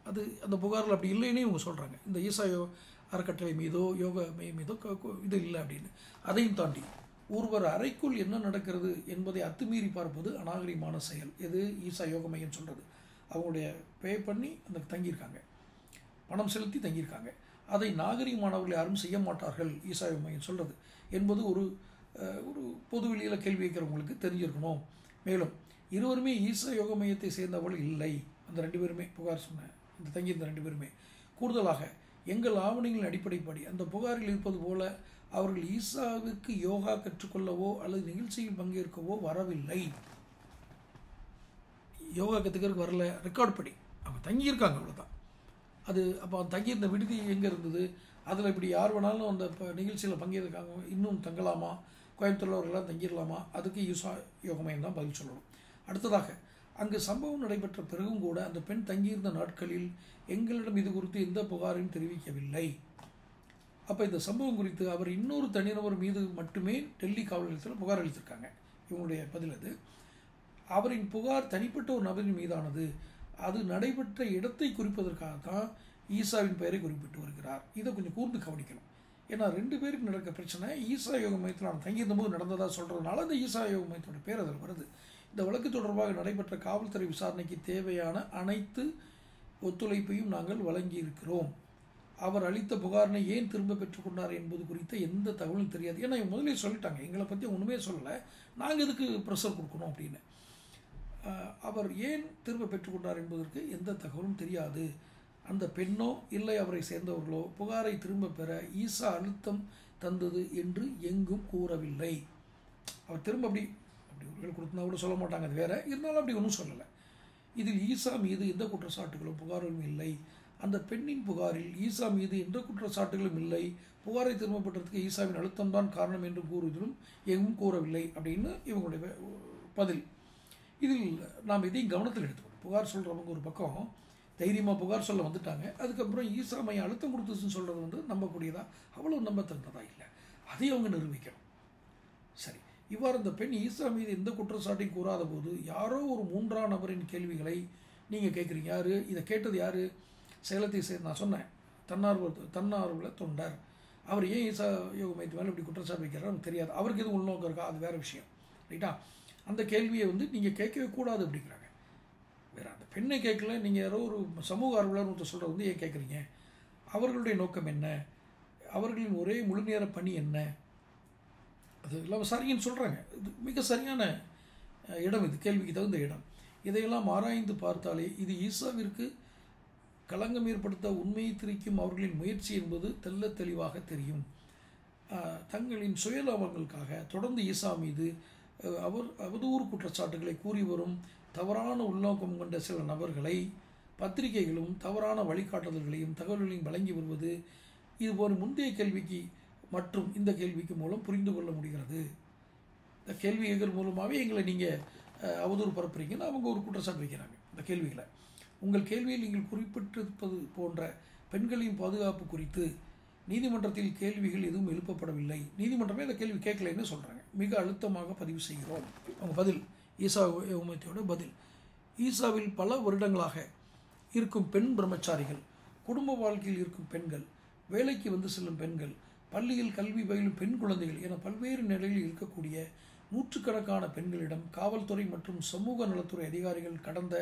அது அந்த புகாரில் அப்படி இல்லைன்னே இவங்க சொல்கிறாங்க. இந்த ஈசா அறக்கட்டளை மீதோ யோகா மையம் மீதோ இது இல்லை அப்படின்னு. அதையும் தாண்டி ஒருவர் அறைக்குள் என்ன நடக்கிறது என்பதை அத்துமீறி பார்ப்பது அநாகரிகமான செயல். எது? ஈசா யோக மையம் சொல்கிறது. அவங்களுடைய பே பண்ணி அந்த தங்கியிருக்காங்க, பணம் செலுத்தி தங்கியிருக்காங்க. அதை நாகரிகமானவர்கள் யாரும் செய்ய மாட்டார்கள் ஈசா யோக மையம் சொல்கிறது என்பது ஒரு பொதுவெளியில் கேள்வி வைக்கிறவங்களுக்கு தெரிஞ்சிருக்கணும். மேலும் இருவருமே ஈசா யோக மையத்தை சேர்ந்தவர்கள் இல்லை. அந்த 2 பேருமே புகார் சொன்ன இந்த தங்கியிருந்த 2 பேருமே கூடுதலாக எங்கள் ஆவணங்களின் அடிப்படைப்படி அந்த புகாரில் இருப்பது போல அவர்கள் ஈசாவுக்கு யோகா கற்றுக்கொள்ளவோ அல்லது நிகழ்ச்சியில் பங்கேற்கவோ வரவில்லை. யோகா கற்றுக்கிறதுக்கு வரல, ரெக்கார்ட் படி அவங்க தங்கியிருக்காங்க, அவ்வளோதான். அது அப்போ தங்கியிருந்த விடுதி எங்கே இருந்தது, அதில் இப்படி யார் வேணாலும் அந்த நிகழ்ச்சியில் பங்கேற்காங்க, இன்னும் தங்கலாமா, கோயம்புத்தூரில் அவர்களெல்லாம் தங்கிடலாமா, அதுக்கு ஈசா யோக மையம் தான் பதில் சொல்லணும். அடுத்ததாக, அங்கு சம்பவம் நடைபெற்ற பிறகும் கூட அந்த பெண் தங்கியிருந்த நாட்களில் எங்களிடம் இது குறித்து எந்த புகாரையும் தெரிவிக்கவில்லை. அப்போ இந்த சம்பவம் குறித்து அவர் இன்னொரு தனிநபர் மீது மட்டுமே டெல்லி காவல் நிலையத்தில் புகார் அளித்திருக்காங்க. இவங்களுடைய பதில் அது. அவரின் புகார் தனிப்பட்ட ஒரு நபரின் மீதானது. அது நடைபெற்ற இடத்தை குறிப்பதற்காக தான் ஈசாவின் பெயரை குறிப்பிட்டு வருகிறார். இதை கொஞ்சம் கூர்ந்து கவனிக்கணும். ஏன்னா 2 பேருக்கு நடக்க பிரச்சனை ஈசா யோக மையத்தில் நான் தங்கியிருந்தபோது நடந்ததாக சொல்கிறதுனால அந்த ஈசா யோக மையத்தோட பேர் அதில் வருது. இந்த வழக்கு தொடர்பாக நடைபெற்ற காவல்துறை விசாரணைக்கு தேவையான அனைத்து ஒத்துழைப்பையும் நாங்கள் வழங்கியிருக்கிறோம். அவர் அளித்த புகாரினை ஏன் திரும்ப பெற்றுக்கொண்டார் என்பது குறித்த எந்த தகவலும் தெரியாது. ஏன்னா இவங்க முதலே சொல்லிட்டாங்க, எங்களை பற்றி ஒன்றுமே சொல்லலை, நாங்கள் எதுக்கு ப்ரெஷர் கொடுக்கணும் அப்படின்னு. அவர் ஏன் திரும்ப பெற்றுக்கொண்டார் என்பதற்கு எந்த தகவலும் தெரியாது. அந்த பெண்ணோ இல்லை அவரை சேர்ந்தவர்களோ புகாரை திரும்ப பெற ஈசா அழுத்தம் தந்தது என்று எங்கும் கூறவில்லை. அவர் திரும்ப அப்படி ஒருவேளை கொடுத்தா கூட சொல்ல மாட்டாங்க, அது வேற. இருந்தாலும் அப்படி ஒன்றும் சொல்லலை. இதில் ஈசா மீது எந்த குற்றச்சாட்டுகளும் புகாரும் இல்லை. அந்த பெண்ணின் புகாரில் ஈசா மீது எந்த குற்றச்சாட்டுகளும் இல்லை. புகாரை திரும்ப பெற்றதுக்கு ஈசாவின் அழுத்தம் தான் காரணம் என்று கூறுவதிலும் எங்கும் கூறவில்லை அப்படின்னு இவங்களுடைய பதில். இதில் நாம் இதையும் கவனத்தில் எடுத்துக்கணும். புகார் சொல்கிறவங்க ஒரு பக்கம் தைரியமாக புகார் சொல்ல வந்துட்டாங்க, அதுக்கப்புறம் ஈசா மையம் அழுத்தம் கொடுத்துச்சுன்னு சொல்கிறது வந்து நம்பக்கூடியதா, அவ்வளோ நம்ப தகுந்ததா இல்லை, அதையும் அவங்க நிரூபிக்கணும். சரி, இவ்வாறு அந்த பெண் ஈசா மீது எந்த குற்றச்சாட்டையும் கூறாத போது யாரோ ஒரு 3ஆம் நபரின் கேள்விகளை நீங்கள் கேட்குறீங்க. யார் இதை கேட்டது? யார்? சேலத்தை நான் சொன்னேன், தன்னார்வ தொண்டர். அவர் ஏன் ஈசா யோக மையத்து மேலே இப்படி குற்றச்சாட்டு வைக்கிறார் நமக்கு தெரியாது. அவருக்கு எதுவும் உள்நோக்கம் இருக்கா, அது வேறு விஷயம், ரைட்டா? அந்த கேள்வியை வந்து நீங்கள் கேட்கவே கூடாது அப்படிங்கிறாங்க. வேறு அந்த பெண்ணை கேட்கல, நீங்கள் யாரோ ஒரு சமூக ஆர்வலர் ஒருத்தர் சொல்கிற வந்து ஏன் கேட்குறீங்க? அவர்களுடைய நோக்கம் என்ன? அவர்களின் ஒரே முழு நேர பணி என்ன? அது எல்லாம் சரின்னு சொல்கிறாங்க. இது மிக சரியான இடம், இது கேள்விக்கு தகுந்த இடம். இதையெல்லாம் ஆராய்ந்து பார்த்தாலே இது ஈசாவிற்கு களங்கம் ஏற்படுத்த உண்மையை திரிக்கும் அவர்களின் முயற்சி என்பது தெல்ல தெளிவாக தெரியும். தங்களின் சுயலாபங்களுக்காக தொடர்ந்து ஈசா மீது அவதூறு குற்றச்சாட்டுகளை கூறி வரும் தவறான உள்நோக்கம் கொண்ட சில நபர்களை பத்திரிகைகளும் தவறான வழிகாட்டுதல்களையும் தகவல்களையும் வழங்கி வருவது இதுபோன்ற முந்தைய கேள்விக்கு மற்றும் இந்த கேள்விக்கு மூலம் புரிந்து கொள்ள முடிகிறது. இந்த கேள்வி கேட்குற மூலமாகவே எங்களை நீங்கள் அவதூறு பரப்புறீங்கன்னு அவங்க ஒரு குற்றச்சாட்டு வைக்கிறாங்க. இந்த கேள்விகளை உங்கள் கேள்வியில் நீங்கள் குறிப்பிட்டிருப்பது போன்ற பெண்களின் பாதுகாப்பு குறித்து நீதிமன்றத்தில் கேள்விகள் எதுவும் எழுப்பப்படவில்லை. நீதிமன்றமே அந்த கேள்வி கேட்கலைன்னு சொல்கிறாங்க. மிக அழுத்தமாக பதிவு செய்கிறோம். அவங்க பதில், ஈசா யோகமையோட பதில். ஈசாவில் பல வருடங்களாக இருக்கும் பெண் பிரம்மச்சாரிகள், குடும்ப வாழ்க்கையில் இருக்கும் பெண்கள், வேலைக்கு வந்து செல்லும் பெண்கள், பள்ளியில் கல்வி பயிலும் பெண் குழந்தைகள் என பல்வேறு நிலையில் இருக்கக்கூடிய நூற்றுக்கணக்கான பெண்களிடம் காவல்துறை மற்றும் சமூக நலத்துறை அதிகாரிகள் கடந்த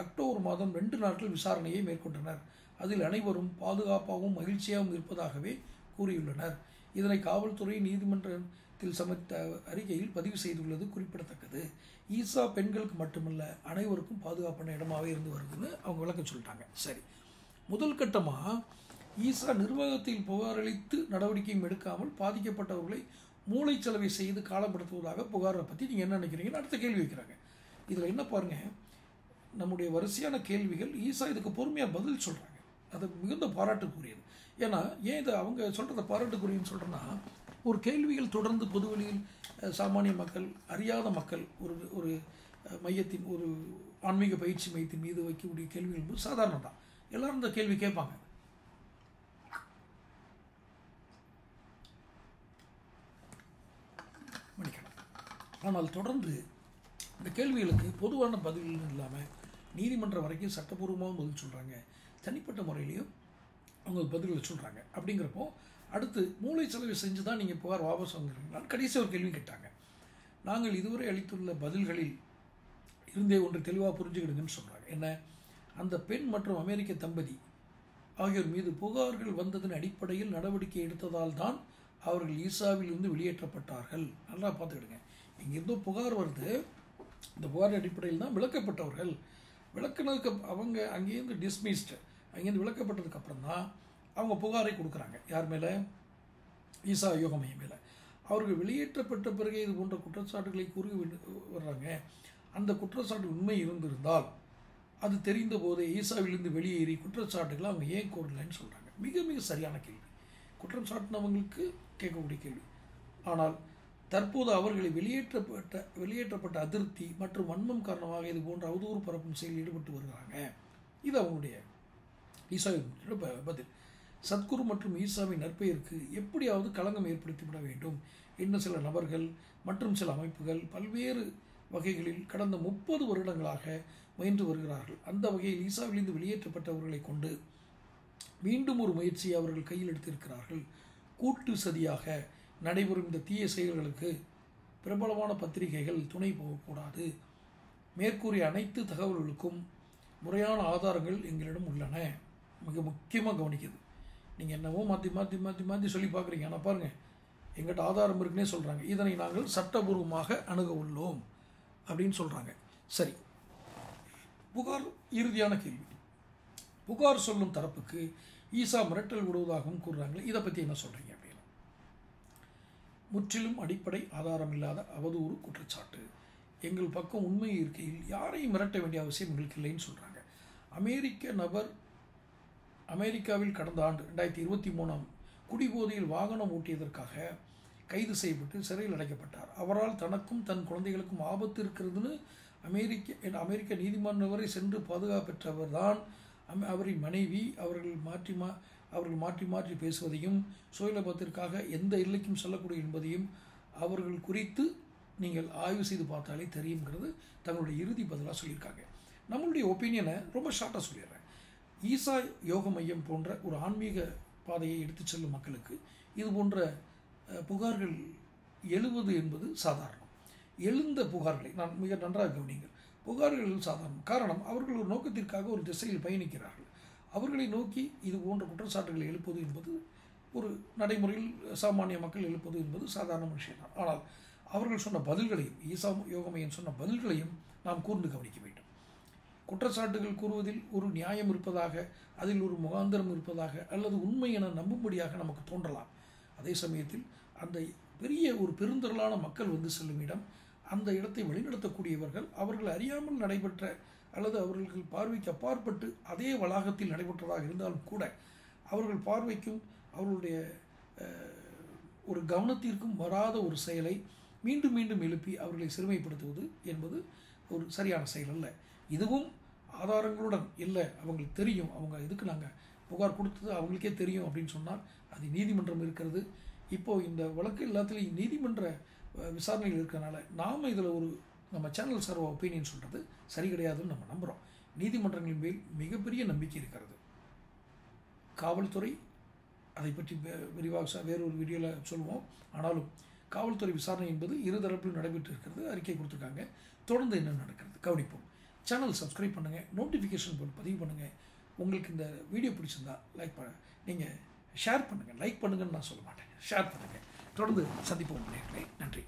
அக்டோபர் மாதம் 2 நாட்கள் விசாரணையை மேற்கொண்டனர். அதில் அனைவரும் பாதுகாப்பாகவும் மகிழ்ச்சியாகவும் இருப்பதாகவே கூறியுள்ளனர். இதனை காவல்துறை நீதிமன்றத்தில் சமர்த்த அறிக்கையில் பதிவு செய்துள்ளது குறிப்பிடத்தக்கது. ஈசா பெண்களுக்கு மட்டுமல்ல அனைவருக்கும் பாதுகாப்பான இடமாகவே இருந்து வருதுன்னு அவங்க விளக்கம் சொல்லிட்டாங்க. சரி, முதல் கட்டமாக ஈசா நிர்வாகத்தில் புகாரளித்து நடவடிக்கையும் எடுக்காமல் பாதிக்கப்பட்டவர்களை மூளைச்சலவை செய்து காலப்படுத்துவதாக புகாரை பற்றி நீங்கள் என்ன நினைக்கிறீங்கன்னு அடுத்த கேள்வி வைக்கிறாங்க. இதில் என்ன பாருங்கள், நம்முடைய வரிசையான கேள்விகள் ஈசா இதுக்கு பொறுமையாக பதில் சொல்கிறாங்க. அது மிகுந்த பாராட்டுக்குரியது. ஏன்னா ஏன் இதை அவங்க சொல்கிறத பாராட்டுக்குரியன்னு சொல்கிறேன்னா, ஒரு கேள்விகள் தொடர்ந்து பொதுவெளியில் சாமானிய மக்கள், அறியாத மக்கள் ஒரு மையத்தின் ஒரு ஆன்மீக பயிற்சி மையத்தின் மீது வைக்கக்கூடிய கேள்விகள் என்பது சாதாரணம் தான். எல்லாரும் இந்த கேள்வி கேட்பாங்க. ஆனால் தொடர்ந்து இந்த கேள்விகளுக்கு பொதுவான பதில்கள் இல்லாமல் நீதிமன்றம் வரைக்கும் சட்டப்பூர்வமாகவும் பதில் சொல்கிறாங்க, தனிப்பட்ட முறையிலையும் அவங்க பதில்களை சொல்கிறாங்க. அப்படிங்கிறப்போ அடுத்து மூளைச்சலவை செஞ்சு தான் நீங்கள் புகார் வாபஸ் வாங்குறீங்களா? கடைசி ஒரு கேள்வி கேட்டாங்க. நாங்கள் இதுவரை அளித்துள்ள பதில்களில் இருந்தே ஒன்று தெளிவாக புரிஞ்சுக்கிடுங்கன்னு சொல்கிறாங்க. என்ன, அந்த பெண் மற்றும் அமெரிக்க தம்பதி ஆகியோர் மீது புகார்கள் வந்ததன் அடிப்படையில் நடவடிக்கை எடுத்ததால் தான் அவர்கள் ஈசாவில் இருந்து வெளியேற்றப்பட்டார்கள். நல்லா பார்த்துக்கிடுங்க, இங்கேருந்தோ புகார் வருது, இந்த புகார் அடிப்படையில் தான் விளக்கப்பட்டவர்கள். விளக்குனதுக்கு அவங்க அங்கேருந்து டிஸ்மிஸ்டு, அங்கேருந்து விளக்கப்பட்டதுக்கப்புறம் தான் அவங்க புகாரை கொடுக்குறாங்க. யார் மேலே? ஈசா யோக மையம் மேலே. அவர்கள் வெளியேற்றப்பட்ட பிறகு இது போன்ற குற்றச்சாட்டுகளை கூறி வர்றாங்க. அந்த குற்றச்சாட்டு உண்மை இருந்திருந்தால் அது தெரிந்த போதே ஈசாவிலிருந்து வெளியேறி குற்றச்சாட்டுகளை அவங்க ஏன் கூறலைன்னு சொல்கிறாங்க. மிக மிக சரியான கேள்வி, குற்றம் சாட்டினவங்களுக்கு கேட்கக்கூடிய கேள்வி. ஆனால் தற்போது அவர்களை வெளியேற்றப்பட்ட அதிருப்தி மற்றும் வன்மம் காரணமாக இது போன்ற அவதூறு பரப்பும் செயலில் ஈடுபட்டு வருகிறாங்க. இது அவங்களுடைய ஈசாவின் பதில். சத்குரு மற்றும் ஈசாவின் நற்பெயருக்கு எப்படியாவது களங்கம் ஏற்படுத்திவிட வேண்டும் இன்னும் சில நபர்கள் மற்றும் சில அமைப்புகள் பல்வேறு வகைகளில் கடந்த 30 வருடங்களாக முயன்று வருகிறார்கள். அந்த வகையில் ஈசாவிலிருந்து வெளியேற்றப்பட்டவர்களை கொண்டு மீண்டும் ஒரு முயற்சியை அவர்கள் கையில் எடுத்திருக்கிறார்கள். கூட்டு சதியாக நடைபெறும் இந்த தீய செயல்களுக்கு பிரபலமான பத்திரிகைகள் துணை போகக்கூடாது. மேற்கூறிய அனைத்து தகவல்களுக்கும் முறையான ஆதாரங்கள் எங்களிடம் உள்ளன. மிக முக்கியமாக கவனிக்குது. நீங்கள் என்னவோ மாற்றி சொல்லி பார்க்குறீங்க, ஆனால் பாருங்கள் எங்கிட்ட ஆதாரம் இருக்குன்னே சொல்கிறாங்க. இதனை நாங்கள் சட்டபூர்வமாக அணுக உள்ளோம் அப்படின்னு சொல்கிறாங்க. சரி, புகார் இறுதியான கேள்வி. புகார் சொல்லும் தரப்புக்கு ஈசா மிரட்டல் விடுவதாகவும் கூறுறாங்களே, இதை பற்றி என்ன சொல்கிறீங்க அப்படின்னு. முற்றிலும் அடிப்படை ஆதாரம் இல்லாத அவதூறு குற்றச்சாட்டு. எங்கள் பக்கம் உண்மை இருக்கையில் யாரையும் மிரட்ட வேண்டிய அவசியம் எங்களுக்கு இல்லைன்னு சொல்கிறாங்க. அமெரிக்க நபர் அமெரிக்காவில் கடந்த ஆண்டு 2023 குடிபோதையில் வாகனம் ஓட்டியதற்காக கைது செய்யப்பட்டு சிறையில் அடைக்கப்பட்டார். அவரால் தனக்கும் தன் குழந்தைகளுக்கும் ஆபத்து இருக்கிறதுன்னு அமெரிக்க நீதிமன்றம் வரை சென்று பாதுகாப்பெற்றவர் தான் அவரின் மனைவி. அவர்கள் மாற்றி மாற்றி பேசுவதையும் சுயலாபத்திற்காக எந்த எல்லைக்கும் செல்லக்கூடிய என்பதையும் அவர்கள் குறித்து நீங்கள் ஆய்வு செய்து பார்த்தாலே தெரியுங்கிறது தங்களுடைய இறுதி பதிலாக சொல்லியிருக்காங்க. நம்மளுடைய ஒப்பீனியனை ரொம்ப ஷார்ட்டாக சொல்லிடுறேன். ஈசா யோக மையம் போன்ற ஒரு ஆன்மீக பாதையை எடுத்து செல்லும் மக்களுக்கு இது போன்ற புகார்கள் எழுவது என்பது சாதாரணம். எழுந்த புகார்களை நான் மிக நன்றாக கவனிங்கள். புகார்கள் சாதாரணம். காரணம், அவர்கள் ஒரு நோக்கத்திற்காக ஒரு திசையில் பயணிக்கிறார்கள். அவர்களை நோக்கி இது போன்ற குற்றச்சாட்டுகளை எழுப்பது என்பது ஒரு நடைமுறையில் சாமானிய மக்கள் எழுப்பது என்பது சாதாரண விஷயம் தான். ஆனால் அவர்கள் சொன்ன பதில்களையும், ஈசா யோக மையம் சொன்ன பதில்களையும் நாம் கூர்ந்து கவனிக்க வேண்டும். குற்றச்சாட்டுகள் கூறுவதில் ஒரு நியாயம் இருப்பதாக, அதில் ஒரு முகாந்திரம் இருப்பதாக அல்லது உண்மை என நம்பும்படியாக நமக்கு தோன்றலாம். அதே சமயத்தில் அந்த பெரிய ஒரு பெருந்திரளான மக்கள் வந்து செல்லும் இடம், அந்த இடத்தை வழிநடத்தக்கூடியவர்கள் அவர்கள் அறியாமல் நடைபெற்ற அல்லது அவர்கள் பார்வைக்கு அப்பாற்பட்டு அதே வளாகத்தில் நடைபெற்றதாக இருந்தாலும் கூட அவர்கள் பார்வைக்கும் அவர்களுடைய ஒரு கவனத்திற்கும் வராத ஒரு செயலை மீண்டும் மீண்டும் எழுப்பி அவர்களை சிறுமைப்படுத்துவது என்பது ஒரு சரியான செயல் அல்ல. இதுவும் ஆதாரங்களுடன் இல்லை, அவங்களுக்கு தெரியும், அவங்க இதுக்கு நாங்கள் புகார் கொடுத்தது அவங்களுக்கே தெரியும் அப்படின்னு சொன்னால் அது நீதிமன்றம் இருக்கிறது. இப்போது இந்த வழக்கு எல்லாத்துலேயும் நீதிமன்ற விசாரணைகள் இருக்கிறனால நாம் இதில் ஒரு நம்ம சேனல் சார்பா ஒப்பீனியன் சொல்கிறது சரி கிடையாதுன்னு நம்ம நம்புகிறோம். நீதிமன்றங்களின் மேல் மிகப்பெரிய நம்பிக்கை இருக்கிறது. காவல்துறை அதை பற்றி விரிவாக வேறொரு வீடியோவில் சொல்லுவோம். ஆனாலும் காவல்துறை விசாரணை என்பது இருதரப்பிலும் நடைபெற்று இருக்கிறது. அறிக்கை கொடுத்துருக்காங்க. தொடர்ந்து என்ன நடக்கிறது கவனிப்போம். சேனல் சப்ஸ்கிரைப் பண்ணுங்கள், நோட்டிஃபிகேஷன் போட்டு பதிவு பண்ணுங்கள். உங்களுக்கு இந்த வீடியோ பிடிச்சிருந்தா நீங்கள் ஷேர் பண்ணுங்கள். லைக் பண்ணுங்கன்னு நான் சொல்ல மாட்டேன், ஷேர் பண்ணுங்கள். தொடர்ந்து சந்திப்போம் நேயர்களே. நன்றி.